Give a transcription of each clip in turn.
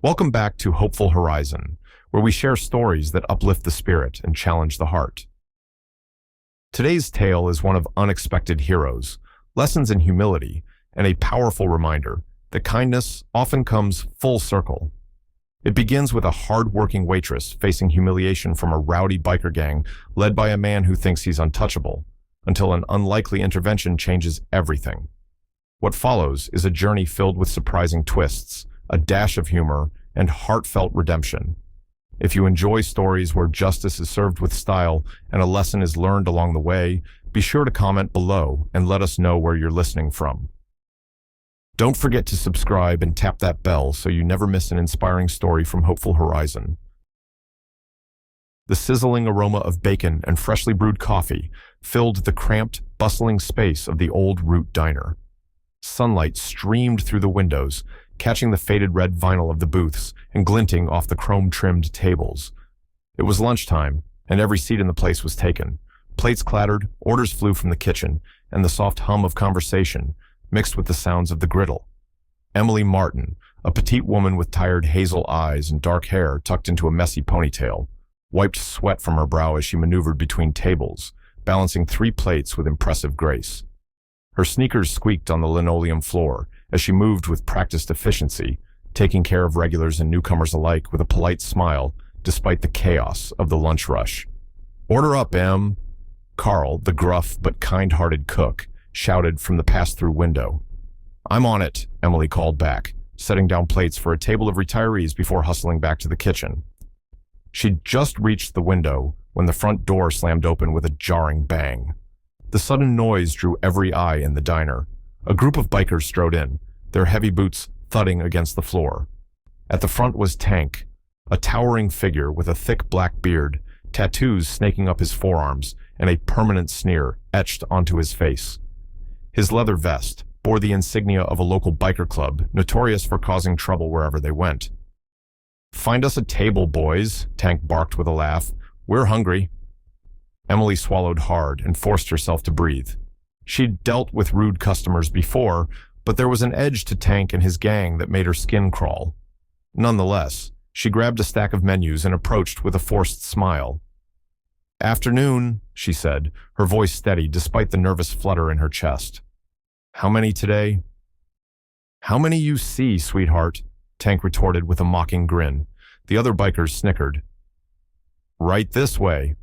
Welcome back to Hopeful Horizon, where we share stories that uplift the spirit and challenge the heart. Today's tale is one of unexpected heroes, lessons in humility, and a powerful reminder that kindness often comes full circle. It begins with a hard-working waitress facing humiliation from a rowdy biker gang led by a man who thinks he's untouchable, until an unlikely intervention changes everything. What follows is a journey filled with surprising twists, a dash of humor, and heartfelt redemption. If you enjoy stories where justice is served with style and a lesson is learned along the way, be sure to comment below and let us know where you're listening from. Don't forget to subscribe and tap that bell so you never miss an inspiring story from Hopeful Horizon. The sizzling aroma of bacon and freshly brewed coffee filled the cramped, bustling space of the old Root Diner. Sunlight streamed through the windows, catching the faded red vinyl of the booths and glinting off the chrome-trimmed tables. It was lunchtime, and every seat in the place was taken. Plates clattered, orders flew from the kitchen, and the soft hum of conversation mixed with the sounds of the griddle. Emily Martin, a petite woman with tired hazel eyes and dark hair tucked into a messy ponytail, wiped sweat from her brow as she maneuvered between tables, balancing 3 plates with impressive grace. Her sneakers squeaked on the linoleum floor as she moved with practiced efficiency, taking care of regulars and newcomers alike with a polite smile despite the chaos of the lunch rush. "Order up, Em," Carl, the gruff but kind-hearted cook, shouted from the pass-through window. "I'm on it," Emily called back, setting down plates for a table of retirees before hustling back to the kitchen. She'd just reached the window when the front door slammed open with a jarring bang. The sudden noise drew every eye in the diner. A group of bikers strode in, their heavy boots thudding against the floor. At the front was Tank, a towering figure with a thick black beard, tattoos snaking up his forearms, and a permanent sneer etched onto his face. His leather vest bore the insignia of a local biker club, notorious for causing trouble wherever they went. "Find us a table, boys," Tank barked with a laugh. "We're hungry." Emily swallowed hard and forced herself to breathe. She'd dealt with rude customers before, but there was an edge to Tank and his gang that made her skin crawl. Nonetheless, she grabbed a stack of menus and approached with a forced smile. "Afternoon," she said, her voice steady despite the nervous flutter in her chest. "How many today?" "How many you see, sweetheart?" Tank retorted with a mocking grin. The other bikers snickered. "Right this way."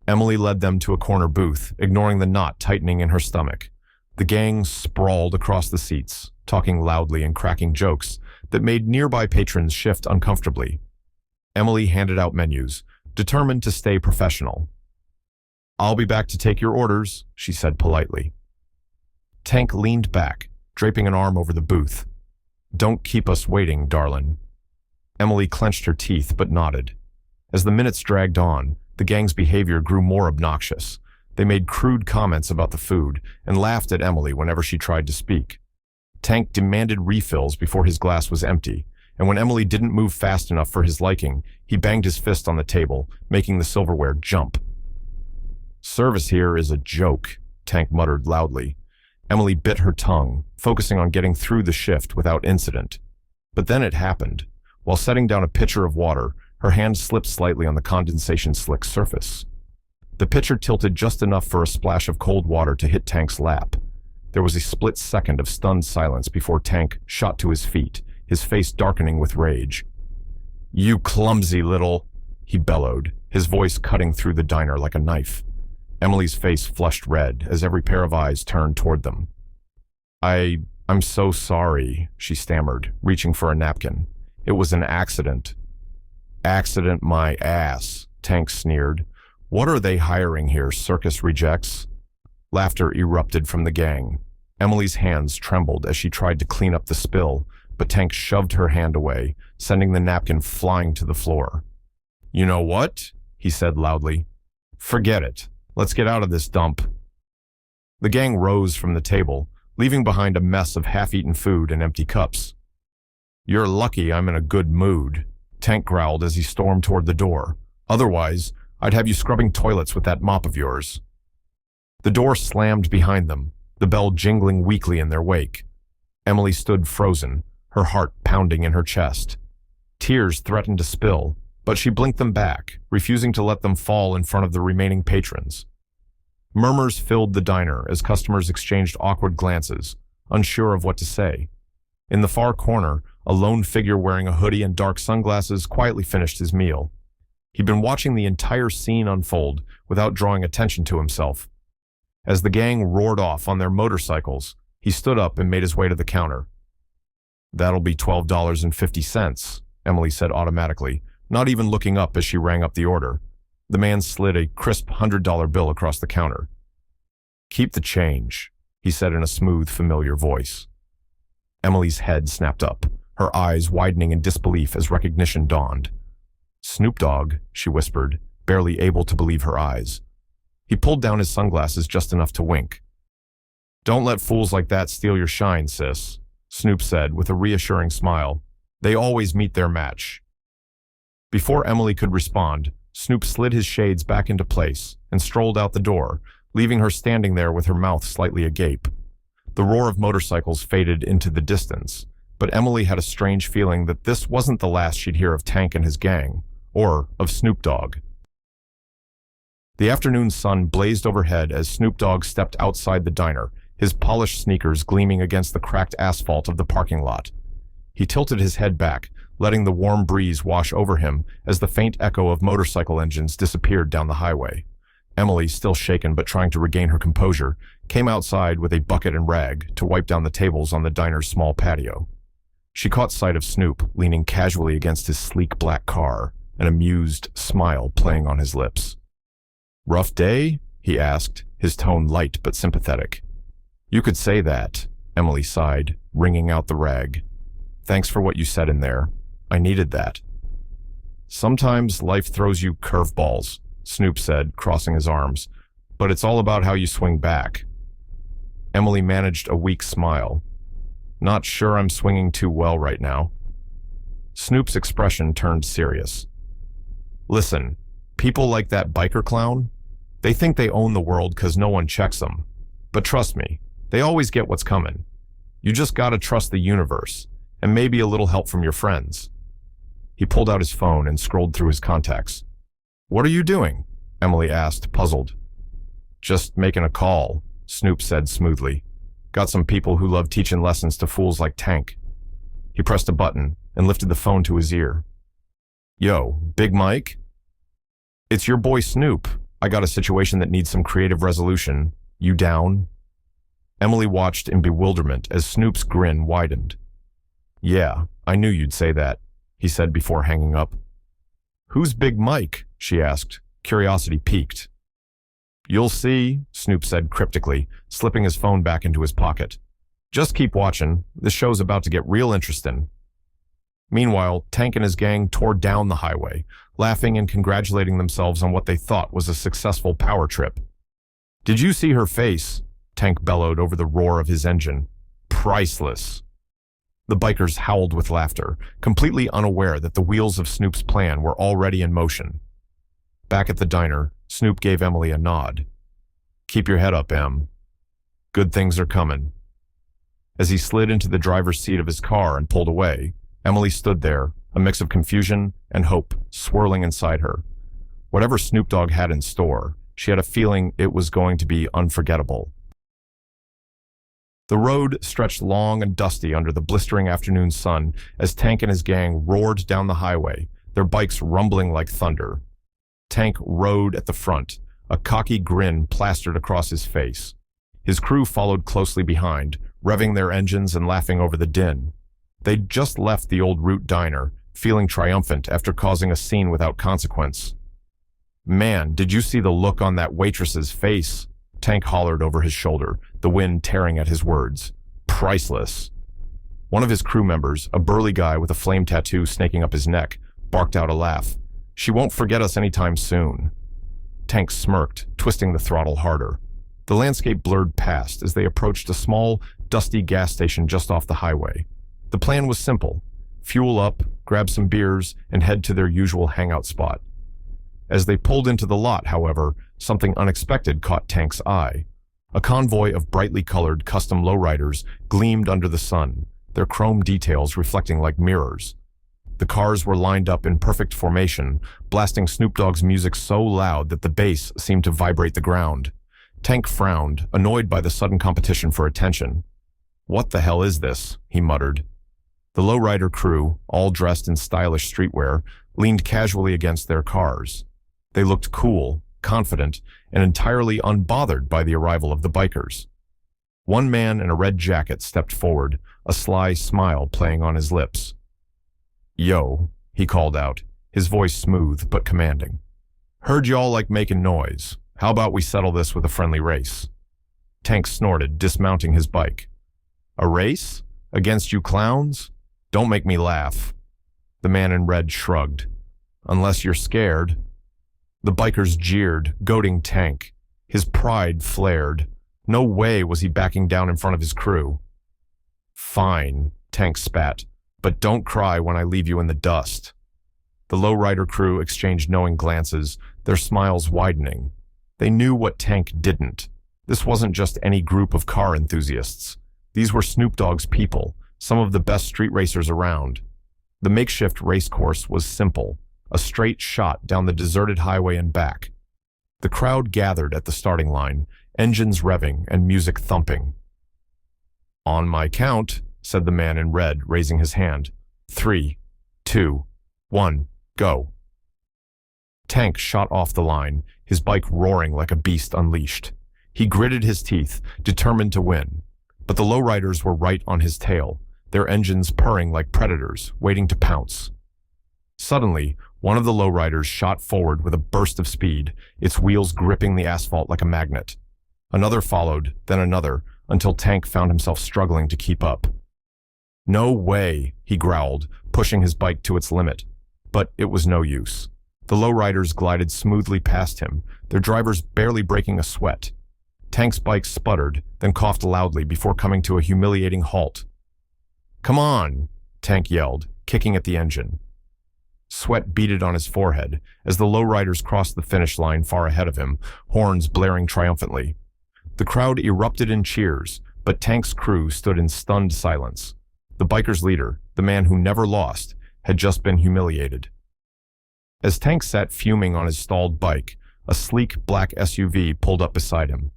Emily led them to a corner booth, ignoring the knot tightening in her stomach. The gang sprawled across the seats, talking loudly and cracking jokes that made nearby patrons shift uncomfortably. Emily handed out menus, determined to stay professional. "I'll be back to take your orders," she said politely. Tank leaned back, draping an arm over the booth. "Don't keep us waiting, darling." Emily clenched her teeth but nodded. As the minutes dragged on, the gang's behavior grew more obnoxious. They made crude comments about the food and laughed at Emily whenever she tried to speak. Tank demanded refills before his glass was empty, and when Emily didn't move fast enough for his liking, he banged his fist on the table, making the silverware jump. "Service here is a joke," Tank muttered loudly. Emily bit her tongue, focusing on getting through the shift without incident. But then it happened. While setting down a pitcher of water, her hand slipped slightly on the condensation-slick surface. The pitcher tilted just enough for a splash of cold water to hit Tank's lap. There was a split second of stunned silence before Tank shot to his feet, his face darkening with rage. "You clumsy little," he bellowed, his voice cutting through the diner like a knife. Emily's face flushed red as every pair of eyes turned toward them. I'm so sorry," she stammered, reaching for a napkin. "It was an accident." "Accident my ass," Tank sneered. "What are they hiring here, circus rejects?" Laughter erupted from the gang. Emily's hands trembled as she tried to clean up the spill, but Tank shoved her hand away, sending the napkin flying to the floor. "You know what?" he said loudly. "Forget it. Let's get out of this dump." The gang rose from the table, leaving behind a mess of half-eaten food and empty cups. "You're lucky I'm in a good mood," Tank growled as he stormed toward the door. "Otherwise, I'd have you scrubbing toilets with that mop of yours." The door slammed behind them, the bell jingling weakly in their wake. Emily stood frozen, her heart pounding in her chest. Tears threatened to spill, but she blinked them back, refusing to let them fall in front of the remaining patrons. Murmurs filled the diner as customers exchanged awkward glances, unsure of what to say. In the far corner, a lone figure wearing a hoodie and dark sunglasses quietly finished his meal. He'd been watching the entire scene unfold without drawing attention to himself. As the gang roared off on their motorcycles, he stood up and made his way to the counter. "That'll be $12.50, Emily said automatically, not even looking up as she rang up the order. The man slid a crisp $100 bill across the counter. "Keep the change," he said in a smooth, familiar voice. Emily's head snapped up, her eyes widening in disbelief as recognition dawned. "Snoop Dogg," she whispered, barely able to believe her eyes. He pulled down his sunglasses just enough to wink. "Don't let fools like that steal your shine, sis," Snoop said with a reassuring smile. "They always meet their match." Before Emily could respond, Snoop slid his shades back into place and strolled out the door, leaving her standing there with her mouth slightly agape. The roar of motorcycles faded into the distance, but Emily had a strange feeling that this wasn't the last she'd hear of Tank and his gang, or of Snoop Dogg. The afternoon sun blazed overhead as Snoop Dogg stepped outside the diner, his polished sneakers gleaming against the cracked asphalt of the parking lot. He tilted his head back, letting the warm breeze wash over him as the faint echo of motorcycle engines disappeared down the highway. Emily, still shaken but trying to regain her composure, came outside with a bucket and rag to wipe down the tables on the diner's small patio. She caught sight of Snoop leaning casually against his sleek black car, an amused smile playing on his lips. "Rough day?" he asked, his tone light but sympathetic. "You could say that," Emily sighed, wringing out the rag. "Thanks for what you said in there. I needed that." "Sometimes life throws you curveballs," Snoop said, crossing his arms, "but it's all about how you swing back." Emily managed a weak smile. "Not sure I'm swinging too well right now." Snoop's expression turned serious. "Listen, people like that biker clown, they think they own the world because no one checks them. But trust me, they always get what's coming. You just gotta trust the universe, and maybe a little help from your friends." He pulled out his phone and scrolled through his contacts. "What are you doing?" Emily asked, puzzled. "Just making a call," Snoop said smoothly. "Got some people who love teaching lessons to fools like Tank." He pressed a button and lifted the phone to his ear. "Yo, Big Mike? It's your boy Snoop. I got a situation that needs some creative resolution. You down?" Emily watched in bewilderment as Snoop's grin widened. "Yeah, I knew you'd say that," he said before hanging up. "Who's Big Mike?" she asked, curiosity piqued. "You'll see," Snoop said cryptically, slipping his phone back into his pocket. "Just keep watching. This show's about to get real interesting." Meanwhile, Tank and his gang tore down the highway, laughing and congratulating themselves on what they thought was a successful power trip. "Did you see her face?" Tank bellowed over the roar of his engine. "Priceless." The bikers howled with laughter, completely unaware that the wheels of Snoop's plan were already in motion. Back at the diner, Snoop gave Emily a nod. "Keep your head up, Em. Good things are coming." As he slid into the driver's seat of his car and pulled away, Emily stood there, a mix of confusion and hope swirling inside her. Whatever Snoop Dogg had in store, she had a feeling it was going to be unforgettable. The road stretched long and dusty under the blistering afternoon sun as Tank and his gang roared down the highway, their bikes rumbling like thunder. Tank rode at the front, a cocky grin plastered across his face. His crew followed closely behind, revving their engines and laughing over the din. They'd just left the old Root Diner, feeling triumphant after causing a scene without consequence. "Man, did you see the look on that waitress's face?" Tank hollered over his shoulder, the wind tearing at his words. "Priceless." One of his crew members, a burly guy with a flame tattoo snaking up his neck, barked out a laugh. "She won't forget us anytime soon." Tank smirked, twisting the throttle harder. The landscape blurred past as they approached a small, dusty gas station just off the highway. The plan was simple: fuel up, grab some beers, and head to their usual hangout spot. As they pulled into the lot, however, something unexpected caught Tank's eye. A convoy of brightly colored custom lowriders gleamed under the sun, their chrome details reflecting like mirrors. The cars were lined up in perfect formation, blasting Snoop Dogg's music so loud that the bass seemed to vibrate the ground. Tank frowned, annoyed by the sudden competition for attention. "What the hell is this?" he muttered. The lowrider crew, all dressed in stylish streetwear, leaned casually against their cars. They looked cool, confident, and entirely unbothered by the arrival of the bikers. One man in a red jacket stepped forward, a sly smile playing on his lips. "Yo," he called out, his voice smooth but commanding. "Heard y'all like making noise. How about we settle this with a friendly race?" Tank snorted, dismounting his bike. "A race? Against you clowns? Don't make me laugh." The man in red shrugged. "Unless you're scared." The bikers jeered, goading Tank. His pride flared. No way was he backing down in front of his crew. "Fine," Tank spat, "but don't cry when I leave you in the dust." The lowrider crew exchanged knowing glances, their smiles widening. They knew what Tank didn't. This wasn't just any group of car enthusiasts. These were Snoop Dogg's people, some of the best street racers around. The makeshift race course was simple, a straight shot down the deserted highway and back. The crowd gathered at the starting line, engines revving and music thumping. "On my count," said the man in red, raising his hand. 3, 2, 1, go. Tank shot off the line, his bike roaring like a beast unleashed. He gritted his teeth, determined to win. But the lowriders were right on his tail, their engines purring like predators, waiting to pounce. Suddenly, one of the lowriders shot forward with a burst of speed, its wheels gripping the asphalt like a magnet. Another followed, then another, until Tank found himself struggling to keep up. "No way," he growled, pushing his bike to its limit. But it was no use. The lowriders glided smoothly past him, their drivers barely breaking a sweat. Tank's bike sputtered, then coughed loudly before coming to a humiliating halt. "Come on," Tank yelled, kicking at the engine. Sweat beaded on his forehead as the lowriders crossed the finish line far ahead of him, horns blaring triumphantly. The crowd erupted in cheers, but Tank's crew stood in stunned silence. The biker's leader, the man who never lost, had just been humiliated. As Tank sat fuming on his stalled bike, a sleek black SUV pulled up beside him.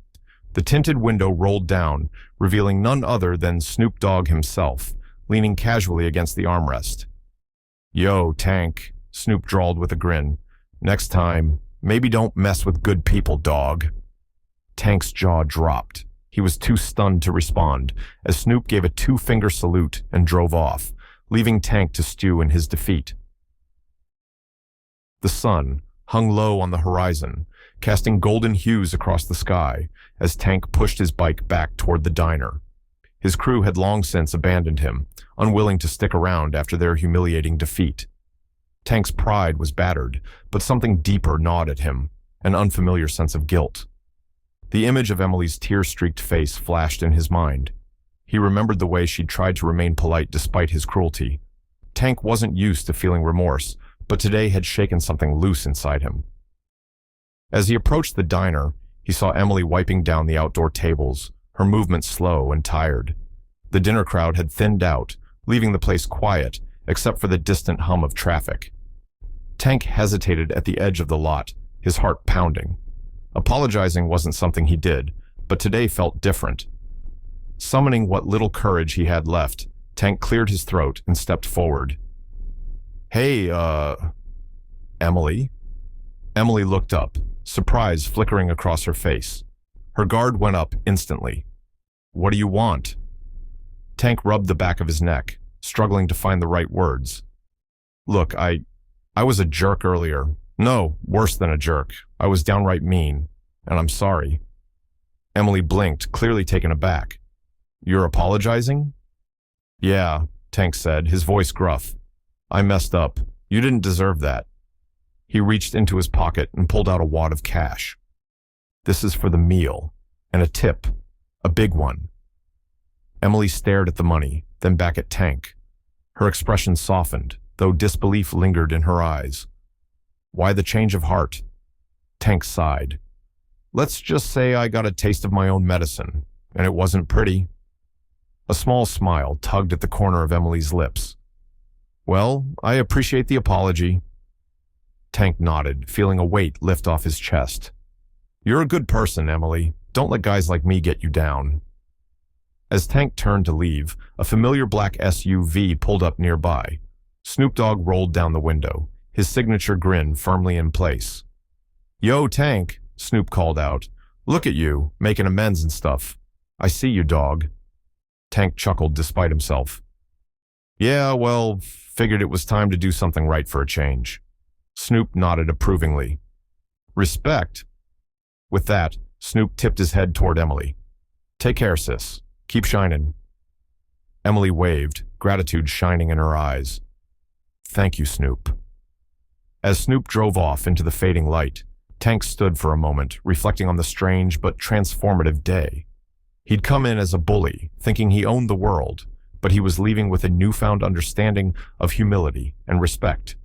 The tinted window rolled down, revealing none other than Snoop Dogg himself, leaning casually against the armrest. "Yo, Tank," Snoop drawled with a grin. "Next time, maybe don't mess with good people, dog." Tank's jaw dropped. He was too stunned to respond, as Snoop gave a two-finger salute and drove off, leaving Tank to stew in his defeat. The sun hung low on the horizon, casting golden hues across the sky as Tank pushed his bike back toward the diner. His crew had long since abandoned him, unwilling to stick around after their humiliating defeat. Tank's pride was battered, but something deeper gnawed at him, an unfamiliar sense of guilt. The image of Emily's tear-streaked face flashed in his mind. He remembered the way she'd tried to remain polite despite his cruelty. Tank wasn't used to feeling remorse, but today had shaken something loose inside him. As he approached the diner, he saw Emily wiping down the outdoor tables, her movements slow and tired. The dinner crowd had thinned out, leaving the place quiet, except for the distant hum of traffic. Tank hesitated at the edge of the lot, his heart pounding. Apologizing wasn't something he did, but today felt different. Summoning what little courage he had left, Tank cleared his throat and stepped forward. "Hey, Emily?" Emily looked up, surprise flickering across her face. Her guard went up instantly. "What do you want?" Tank rubbed the back of his neck, struggling to find the right words. "Look, I was a jerk earlier. No, worse than a jerk. I was downright mean, and I'm sorry." Emily blinked, clearly taken aback. "You're apologizing?" "Yeah," Tank said, his voice gruff. "I messed up. You didn't deserve that." He reached into his pocket and pulled out a wad of cash. "This is for the meal, and a tip, a big one." Emily stared at the money, then back at Tank. Her expression softened, though disbelief lingered in her eyes. "Why the change of heart?" Tank sighed. "Let's just say I got a taste of my own medicine, and it wasn't pretty." A small smile tugged at the corner of Emily's lips. Well, I appreciate the apology. Tank nodded, feeling a weight lift off his chest. You're a good person, Emily. Don't let guys like me get you down. As Tank turned to leave, a familiar black SUV pulled up nearby. Snoop Dogg rolled down the window, his signature grin firmly in place. Yo, Tank, Snoop called out. Look at you, making amends and stuff. I see you, dog. Tank chuckled despite himself. Yeah, well, figured it was time to do something right for a change. Snoop nodded approvingly. Respect. With that, Snoop tipped his head toward Emily. Take care, sis. Keep shining. Emily waved, gratitude shining in her eyes. Thank you, Snoop. As Snoop drove off into the fading light, Tank stood for a moment, reflecting on the strange but transformative day. He'd come in as a bully, thinking he owned the world, but he was leaving with a newfound understanding of humility and respect.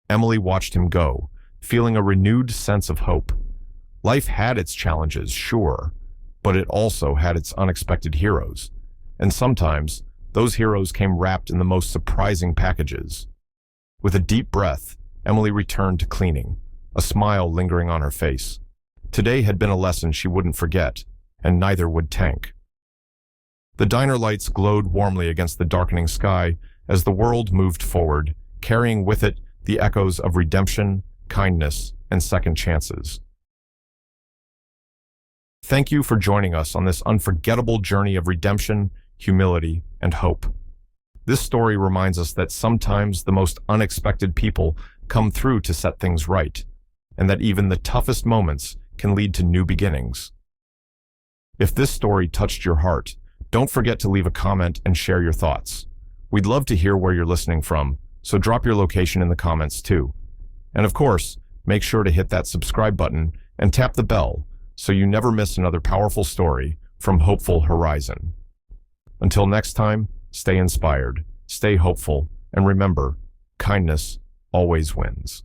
Emily watched him go, feeling a renewed sense of hope. Life had its challenges, sure, but it also had its unexpected heroes. And sometimes, those heroes came wrapped in the most surprising packages. With a deep breath, Emily returned to cleaning, a smile lingering on her face. Today had been a lesson she wouldn't forget, and neither would Tank. The diner lights glowed warmly against the darkening sky as the world moved forward, carrying with it the echoes of redemption, kindness, and second chances. Thank you for joining us on this unforgettable journey of redemption, humility, and hope. This story reminds us that sometimes the most unexpected people come through to set things right, and that even the toughest moments can lead to new beginnings. If this story touched your heart, don't forget to leave a comment and share your thoughts. We'd love to hear where you're listening from, so drop your location in the comments too. And of course, make sure to hit that subscribe button and tap the bell so you never miss another powerful story from Hopeful Horizon. Until next time, stay inspired, stay hopeful, and remember, kindness always wins.